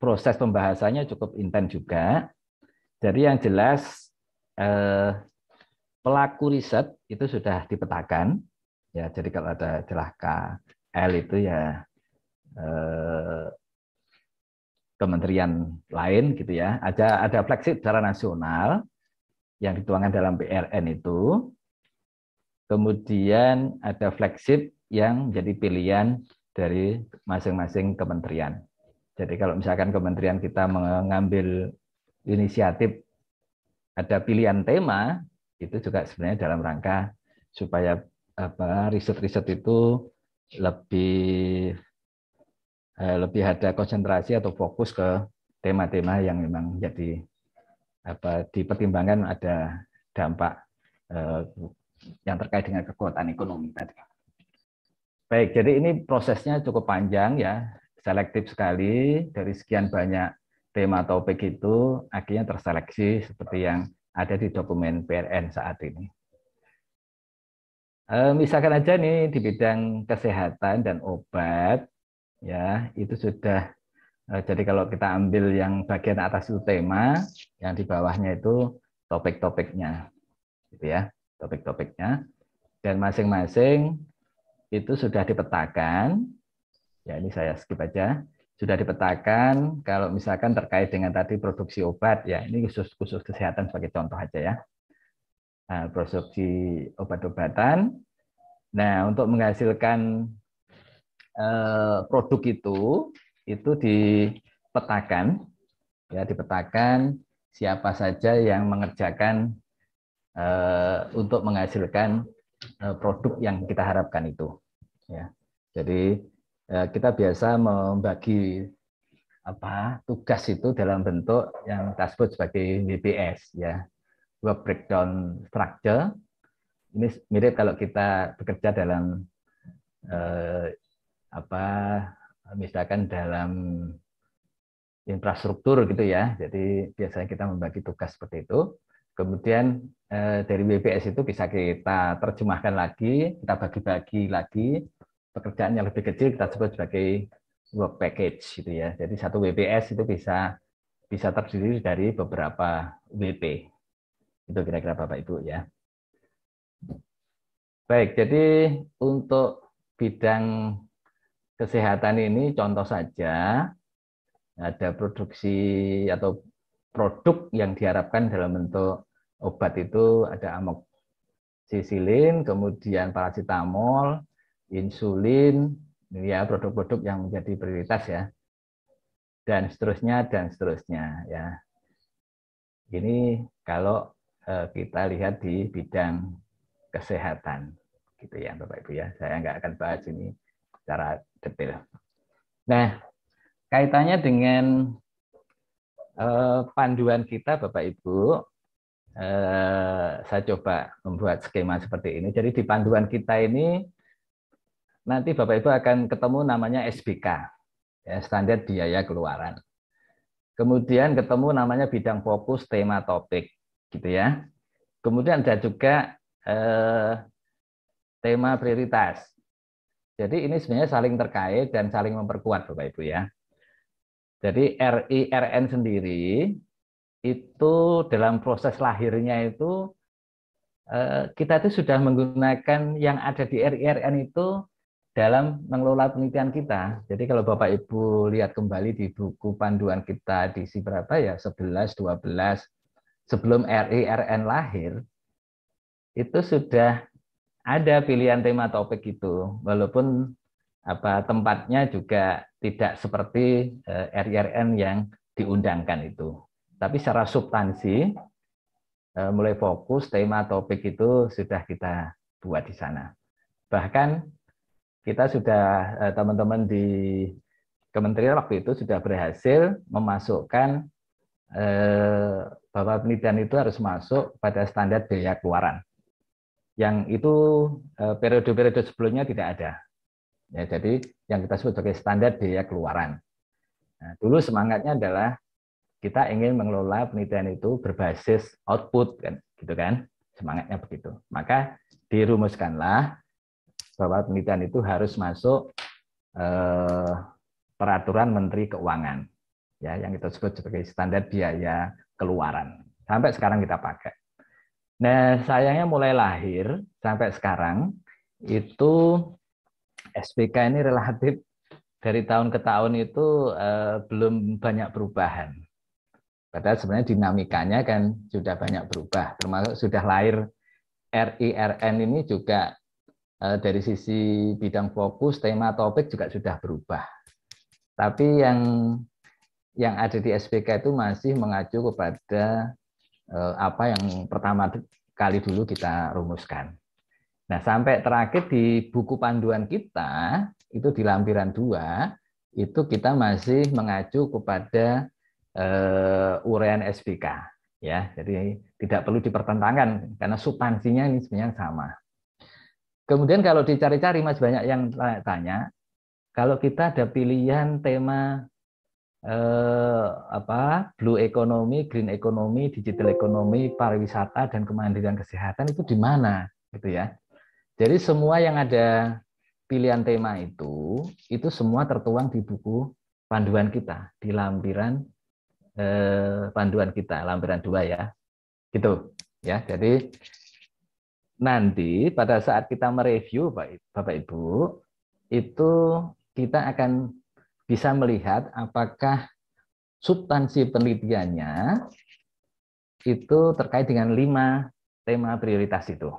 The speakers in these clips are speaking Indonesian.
proses pembahasannya cukup intens juga. Jadi yang jelas pelaku riset itu sudah dipetakan. Ya, jadi kalau ada celah KL itu ya kementerian lain gitu ya. Ada flagship secara nasional yang dituangkan dalam PRN itu. Kemudian ada flagship yang menjadi pilihan dari masing-masing kementerian. Jadi kalau misalkan kementerian kita mengambil inisiatif ada pilihan tema, itu juga sebenarnya dalam rangka supaya riset-riset itu lebih ada konsentrasi atau fokus ke tema-tema yang memang jadi dipertimbangkan ada dampak yang terkait dengan kekuatan ekonomi tadi. Baik, jadi ini prosesnya cukup panjang ya, selektif sekali dari sekian banyak tema topik itu akhirnya terseleksi seperti yang ada di dokumen PRN saat ini. Misalkan aja nih di bidang kesehatan dan obat, ya itu sudah. Jadi kalau kita ambil yang bagian atas itu tema, yang di bawahnya itu topik-topiknya, gitu ya, topik-topiknya. Dan masing-masing itu sudah dipetakan. Ya ini saya skip aja. Sudah dipetakan kalau misalkan terkait dengan tadi produksi obat, ya ini khusus kesehatan sebagai contoh aja ya. Nah, produksi obat-obatan. Nah, untuk menghasilkan produk itu dipetakan, ya dipetakan siapa saja yang mengerjakan untuk menghasilkan produk yang kita harapkan itu. Ya, jadi kita biasa membagi tugas itu dalam bentuk yang kita sebut sebagai WBS, ya, Work Breakdown Structure. Ini mirip kalau kita bekerja dalam misalkan dalam infrastruktur gitu ya. Jadi biasanya kita membagi tugas seperti itu. Kemudian dari WBS itu bisa kita terjemahkan lagi, kita bagi-bagi lagi. Pekerjaan yang lebih kecil kita sebut sebagai work package gitu ya. Jadi satu WBS itu bisa terdiri dari beberapa WP. Itu kira-kira Bapak Ibu ya. Baik, jadi untuk bidang kesehatan ini contoh saja ada produksi atau produk yang diharapkan dalam bentuk obat itu ada amoksisilin, kemudian paracetamol, insulin, ya produk-produk yang menjadi prioritas ya, dan seterusnya ya. Ini kalau kita lihat di bidang kesehatan, gitu ya Bapak Ibu ya. Saya nggak akan bahas ini secara detail. Nah, kaitannya dengan panduan kita Bapak Ibu, saya coba membuat skema seperti ini. Jadi di panduan kita ini nanti Bapak Ibu akan ketemu namanya SBK, ya, standar biaya keluaran. Kemudian ketemu namanya bidang fokus tema topik, gitu ya. Kemudian ada juga tema prioritas. Jadi ini sebenarnya saling terkait dan saling memperkuat Bapak Ibu ya. Jadi RIRN sendiri itu dalam proses lahirnya itu kita itu sudah menggunakan yang ada di RIRN itu dalam mengelola penelitian kita. Jadi kalau Bapak Ibu lihat kembali di buku panduan kita di berapa ya, 11, 12, sebelum RIRN lahir, itu sudah ada pilihan tema topik itu. Walaupun tempatnya juga tidak seperti RIRN yang diundangkan itu. Tapi secara substansi, mulai fokus tema topik itu sudah kita buat di sana. Bahkan kita sudah teman-teman di kementerian waktu itu sudah berhasil memasukkan bahwa penelitian itu harus masuk pada standar biaya keluaran. Yang itu periode-periode sebelumnya tidak ada. Ya, jadi yang kita sebut sebagai standar biaya keluaran. Nah, dulu semangatnya adalah kita ingin mengelola penelitian itu berbasis output kan, gitu kan? Semangatnya begitu. Maka dirumuskanlah bahwa penelitian itu harus masuk peraturan Menteri Keuangan. ya, yang kita sebut sebagai standar biaya keluaran. Sampai sekarang kita pakai. Nah, sayangnya mulai lahir sampai sekarang itu SPK ini relatif dari tahun ke tahun itu belum banyak perubahan. Padahal sebenarnya dinamikanya kan sudah banyak berubah, termasuk sudah lahir RIRN ini juga dari sisi bidang fokus, tema, topik juga sudah berubah. Tapi yang ada di SPK itu masih mengacu kepada apa yang pertama kali dulu kita rumuskan. Nah, sampai terakhir di buku panduan kita, itu di lampiran 2, itu kita masih mengacu kepada uraian SPK. Ya, jadi tidak perlu dipertentangkan, karena substansinya ini sebenarnya sama. Kemudian kalau dicari-cari, Mas, banyak yang tanya, kalau kita ada pilihan tema blue economy, green economy, digital economy, pariwisata, dan kemandirian kesehatan itu di mana? Gitu ya. Jadi semua yang ada pilihan tema itu semua tertuang di buku panduan kita, di lampiran panduan kita, lampiran 2 ya. Gitu. Ya, jadi nanti pada saat kita mereview Bapak Ibu, itu kita akan bisa melihat apakah substansi penelitiannya itu terkait dengan 5 tema prioritas itu.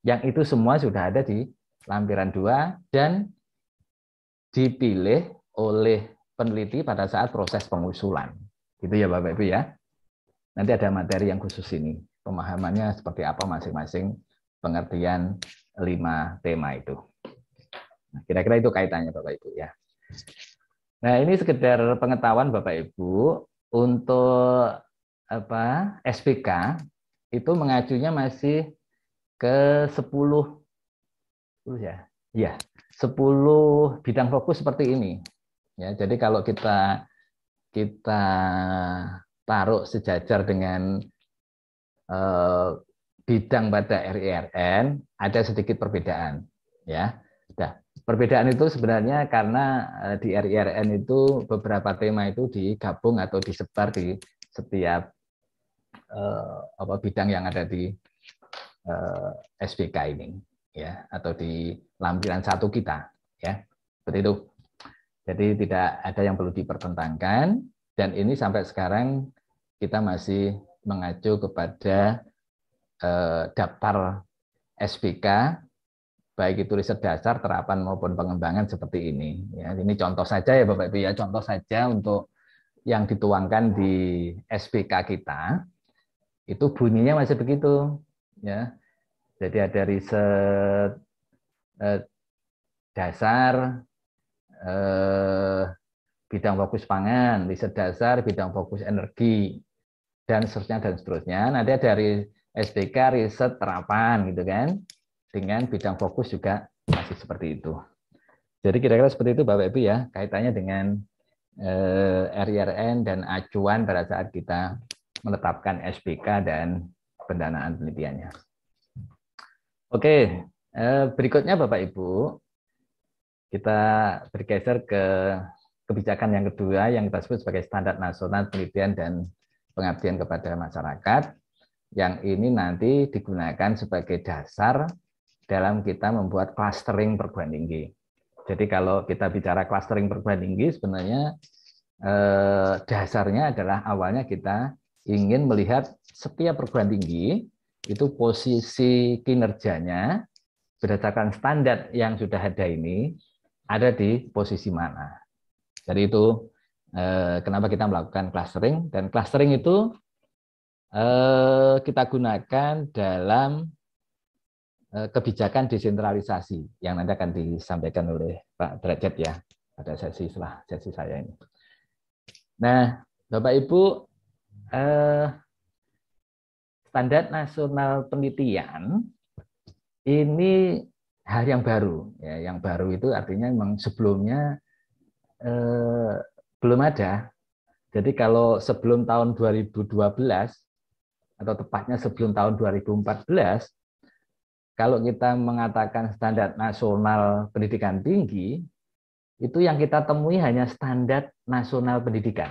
Yang itu semua sudah ada di lampiran 2 dan dipilih oleh peneliti pada saat proses pengusulan. Gitu ya Bapak Ibu ya. Nanti ada materi yang khusus ini. Pemahamannya seperti apa masing-masing pengertian 5 tema itu. Nah, kira-kira itu kaitannya Bapak Ibu ya. Nah, ini sekedar pengetahuan Bapak Ibu untuk SPK itu mengacunya masih ke 10 ya. Ya, 10 bidang fokus seperti ini. Ya, jadi kalau kita taruh sejajar dengan bidang pada RIRN ada sedikit perbedaan ya. Nah, perbedaan itu sebenarnya karena di RIRN itu beberapa tema itu digabung atau disebar di setiap bidang yang ada di SPK ini ya, atau di lampiran 1 kita ya. Seperti itu. Jadi tidak ada yang perlu dipertentangkan dan ini sampai sekarang kita masih mengacu kepada daftar SPK baik itu riset dasar, terapan maupun pengembangan seperti ini. Ya, ini contoh saja ya Bapak Ibu ya, contoh saja untuk yang dituangkan di SPK kita itu bunyinya masih begitu ya. Jadi ada riset dasar bidang fokus pangan, riset dasar bidang fokus energi dan seterusnya dan seterusnya. Nanti dari SPK riset terapan gitu kan. Dengan bidang fokus juga masih seperti itu. Jadi kira-kira seperti itu Bapak Ibu ya, kaitannya dengan RIRN dan acuan pada saat kita menetapkan SPK dan pendanaan penelitiannya. Oke, berikutnya Bapak Ibu, kita bergeser ke kebijakan yang kedua yang kita sebut sebagai Standar Nasional Penelitian dan Pengabdian kepada Masyarakat, yang ini nanti digunakan sebagai dasar dalam kita membuat clustering perguruan tinggi. Jadi kalau kita bicara clustering perguruan tinggi, sebenarnya dasarnya adalah awalnya kita ingin melihat setiap perguruan tinggi itu posisi kinerjanya berdasarkan standar yang sudah ada ini ada di posisi mana. Jadi itu kenapa kita melakukan clustering, dan clustering itu kita gunakan dalam kebijakan desentralisasi yang nanti akan disampaikan oleh Pak Derajat ya pada setelah sesi saya ini. Nah, Bapak Ibu, Standar Nasional Penelitian ini hal yang baru. Ya, yang baru itu artinya memang sebelumnya belum ada. Jadi kalau sebelum tahun 2012 atau tepatnya sebelum tahun 2014, kalau kita mengatakan standar nasional pendidikan tinggi, itu yang kita temui hanya standar nasional pendidikan.